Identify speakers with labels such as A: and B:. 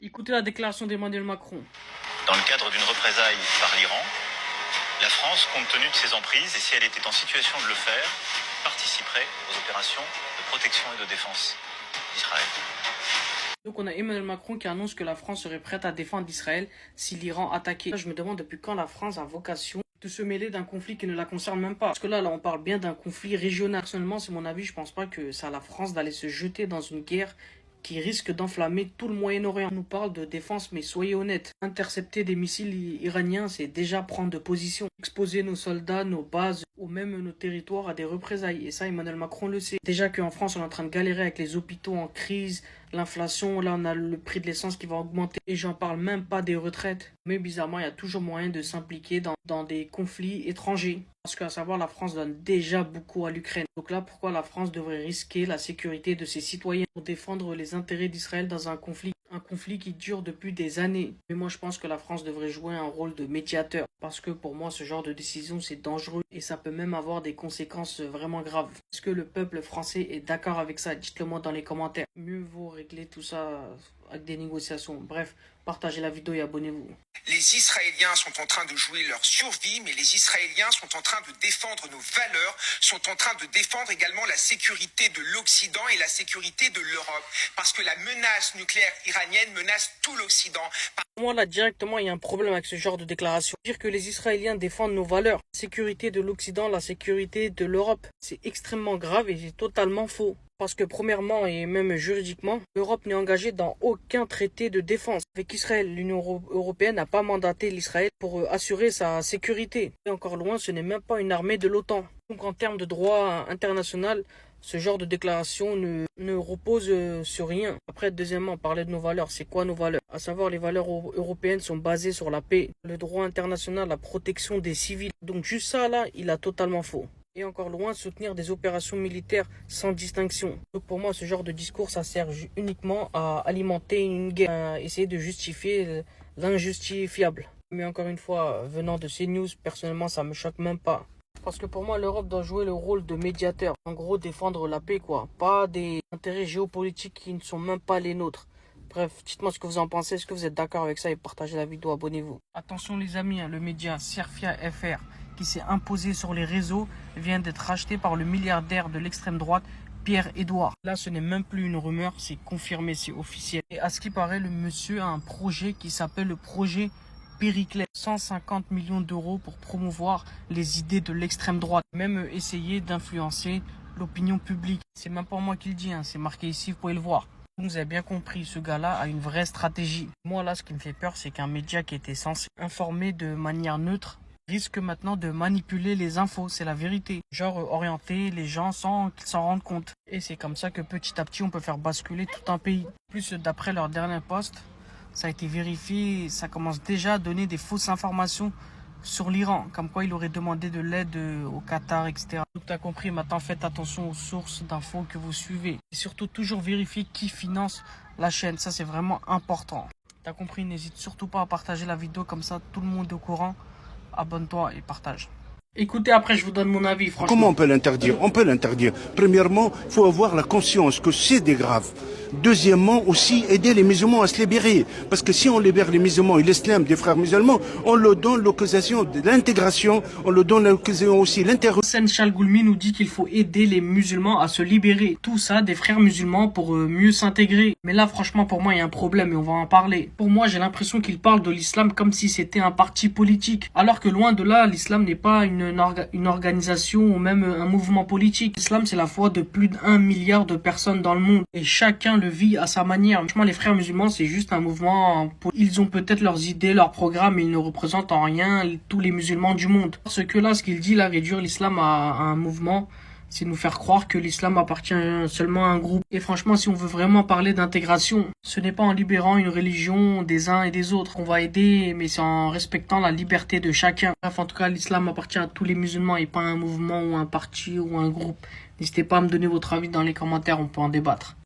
A: Écoutez la déclaration d'Emmanuel Macron.
B: Dans le cadre d'une représaille par l'Iran, la France, compte tenu de ses emprises, et si elle était en situation de le faire, participerait aux opérations de protection et de défense d'Israël.
A: Donc on a Emmanuel Macron qui annonce que la France serait prête à défendre Israël si l'Iran attaquait. Là, je me demande depuis quand la France a vocation de se mêler d'un conflit qui ne la concerne même pas. Parce que là on parle bien d'un conflit régional. Personnellement, c'est mon avis, je pense pas que c'est à la France d'aller se jeter dans une guerre qui risque d'enflammer tout le Moyen-Orient. On nous parle de défense, mais soyez honnêtes. Intercepter des missiles iraniens, c'est déjà prendre de position. Exposer nos soldats, nos bases, ou même nos territoires à des représailles. Et ça, Emmanuel Macron le sait. Déjà qu'en France, on est en train de galérer avec les hôpitaux en crise, l'inflation, là on a le prix de l'essence qui va augmenter. Et j'en parle même pas des retraites. Mais bizarrement, il y a toujours moyen de s'impliquer dans des conflits étrangers. Parce qu'à savoir, la France donne déjà beaucoup à l'Ukraine. Donc là, pourquoi la France devrait risquer la sécurité de ses citoyens pour défendre les intérêts d'Israël dans un conflit qui dure depuis des années. Mais moi, je pense que la France devrait jouer un rôle de médiateur. Parce que pour moi, ce genre de décision, c'est dangereux et ça peut même avoir des conséquences vraiment graves. Est-ce que le peuple français est d'accord avec ça? Dites-le moi dans les commentaires. Mieux vaut régler tout ça avec des négociations. Bref, partagez la vidéo et abonnez-vous.
C: Les Israéliens sont en train de jouer leur survie, mais les Israéliens sont en train de défendre nos valeurs, sont en train de défendre également la sécurité de l'Occident et la sécurité de l'Europe. Parce que la menace nucléaire iranienne menace tout l'Occident.
A: Pour moi, là, directement, il y a un problème avec ce genre de déclaration. Dire que les Israéliens défendent nos valeurs, la sécurité de l'Occident, la sécurité de l'Europe, c'est extrêmement grave et c'est totalement faux. Parce que premièrement et même juridiquement, l'Europe n'est engagée dans aucun traité de défense avec Israël. L'Union européenne n'a pas mandaté l'Israël pour assurer sa sécurité. Et encore loin, ce n'est même pas une armée de l'OTAN. Donc en termes de droit international, ce genre de déclaration ne repose sur rien. Après, deuxièmement, parler de nos valeurs. C'est quoi nos valeurs? À savoir, les valeurs européennes sont basées sur la paix, le droit international, la protection des civils. Donc juste ça, là, il a totalement faux. Et encore loin, soutenir des opérations militaires sans distinction. Donc pour moi, ce genre de discours, ça sert uniquement à alimenter une guerre, à essayer de justifier l'injustifiable. Mais encore une fois, venant de CNews, personnellement, ça me choque même pas. Parce que pour moi, l'Europe doit jouer le rôle de médiateur. En gros, défendre la paix, quoi. Pas des intérêts géopolitiques qui ne sont même pas les nôtres. Bref, dites-moi ce que vous en pensez. Est-ce que vous êtes d'accord avec ça et partagez la vidéo, abonnez-vous. Attention les amis, le média Cerfia FR qui s'est imposé sur les réseaux vient d'être racheté par le milliardaire de l'extrême droite Pierre-Édouard. Là, ce n'est même plus une rumeur, c'est confirmé, c'est officiel. Et à ce qui paraît, le monsieur a un projet qui s'appelle le projet Périclès. 150 millions d'euros pour promouvoir les idées de l'extrême droite. Même essayer d'influencer l'opinion publique. C'est même pas moi qui le dis, c'est marqué ici, vous pouvez le voir. Vous avez bien compris, ce gars-là a une vraie stratégie. Moi, là, ce qui me fait peur, c'est qu'un média qui était censé informer de manière neutre risque maintenant de manipuler les infos, c'est la vérité. Genre orienter les gens sans qu'ils s'en rendent compte. Et c'est comme ça que petit à petit, on peut faire basculer tout un pays. En plus, d'après leur dernier post, ça a été vérifié, ça commence déjà à donner des fausses informations sur l'Iran, comme quoi il aurait demandé de l'aide au Qatar, etc. Donc tu as compris, maintenant faites attention aux sources d'infos que vous suivez. Et surtout toujours vérifier qui finance la chaîne, ça c'est vraiment important. Tu as compris, n'hésite surtout pas à partager la vidéo, comme ça tout le monde est au courant. Abonne-toi et partage. Écoutez, après je vous donne mon avis, franchement.
D: Comment on peut l'interdire? On peut l'interdire. Premièrement, il faut avoir la conscience que c'est des graves. Deuxièmement, aussi aider les musulmans à se libérer. Parce que si on libère les musulmans et l'islam des frères musulmans, on leur donne l'occasion de l'intégration, on leur donne l'occasion aussi l'intégration.
A: Hassan Chalgoulmi nous dit qu'il faut aider les musulmans à se libérer. Tout ça, des frères musulmans pour mieux s'intégrer. Mais là, franchement, pour moi, il y a un problème et on va en parler. Pour moi, j'ai l'impression qu'il parle de l'islam comme si c'était un parti politique. Alors que loin de là, l'islam n'est pas une organisation ou même un mouvement politique. L'islam, c'est la foi de plus d'1 milliard de personnes dans le monde. Et chacun le vit à sa manière. Franchement, les frères musulmans, c'est juste un mouvement. Ils ont peut-être leurs idées, leurs programmes, mais ils ne représentent en rien tous les musulmans du monde. Parce que là, ce qu'il dit, là, réduire l'islam à un mouvement, c'est nous faire croire que l'islam appartient seulement à un groupe. Et franchement, si on veut vraiment parler d'intégration, ce n'est pas en libérant une religion des uns et des autres qu'on va aider, mais c'est en respectant la liberté de chacun. Bref, en tout cas, l'islam appartient à tous les musulmans et pas à un mouvement ou un parti ou un groupe. N'hésitez pas à me donner votre avis dans les commentaires, on peut en débattre.